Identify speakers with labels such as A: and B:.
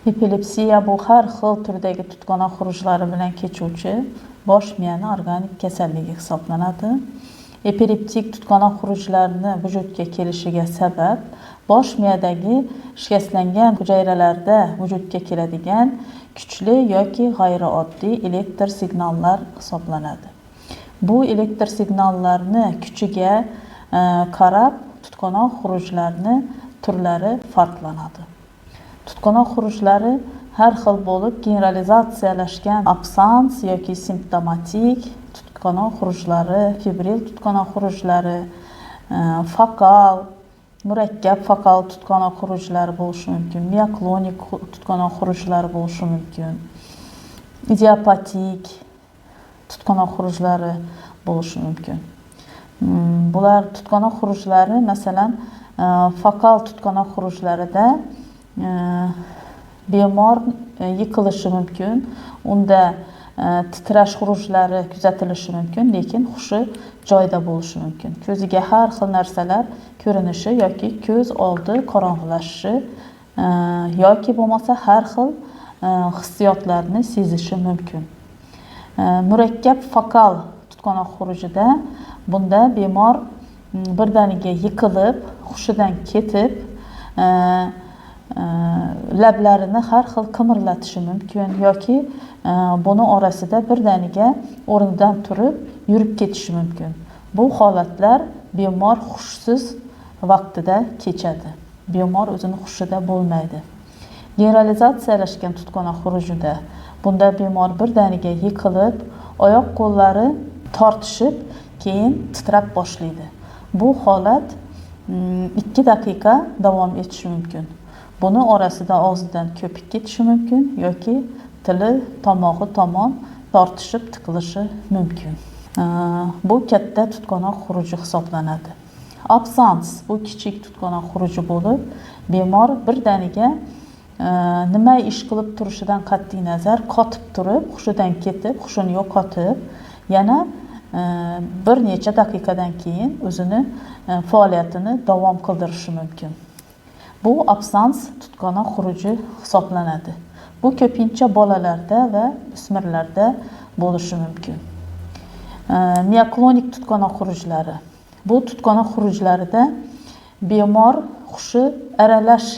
A: Epilepsiya bu har xil turdagi tutqanoq xurujlari bilan kechuvchi bosh miyani organik kasalligi hisoblanadi. Epileptik tutqanoq xurujlarini vujudga kelishiga sabab bosh miyadagi shikastlangan hujayralarda vujudga keladigan kuchli yoki g'ayrioddiy elektr signallar hisoblanadi. Bu elektr signallarni kuchiga qarab tutqanoq xurujlarni turlari farqlanadi. Tutqanoq xurujlari har xil bo'lib, generalizatsiyalashgan absans yoki simptomatik tutqanoq xurujlari, fibril tutqanoq xurujlari, fokal, murakkab fokal tutqanoq xurujlari bo'lishi mumkin, mioklonik tutqanoq xurujlari bo'lishi mumkin, idiopatik tutqanoq xurujlari bo'lishi mumkin. Bular tutqanoq xurujlari, masalan, fokal tutqanoq xurujlarida bemor yiqilishi mumkin, unda titrash xurujlari kuzatilishi mumkin, lekin hushi joyida bo'lishi mumkin. Ko'ziga har xil narsalar ko'rinishi yoki ko'z oldi qorong'ilashishi yoki bo'lmasa har xil hissiyotlarni sezishi mumkin. Murakkab fokal tutqanoq xurujida bunda bemor birdaniga yiqilib, hushidan ketib, lablarini har xil qimirlatishi mumkin yoki buni orasida birdaniga o'rnidan turib yurib ketishi mumkin. Bu holatlar bemor hushsiz vaqtida kechadi. Bemor o'zini hushida bo'lmaydi. Generalizatsiyalashgan tutqanoq xurujida bunda bemor birdaniga yiqilib, oyoq qo'llari tortishib, keyin titrab boshlaydi. Bu holat 2 daqiqa davom etishi mumkin. Buni orasida og'zidan ko'pik ketishi mumkin yoki tili tomog'i tomon tortishib tiqilishi mumkin. Bu katta tutqanoq xuruji hisoblanadi. Absans bu kichik tutqanoq xuruji bo'lib, bemor birdaniga nima ish qilib turishidan qat'iy nazar qotib turib, hushidan ketib, hushini yo'qotib, yana bir necha daqiqadan keyin o'zini faoliyatini davom qildirishi mumkin. Bu absans tutqanoq xuruji hisoblanadi. Bu ko'pincha bolalarda va o'smirlarda bo'lishi mumkin. Mioklonik tutqanoq xurujlari. Bu tutqanoq xurujlarida bemor hushi aralash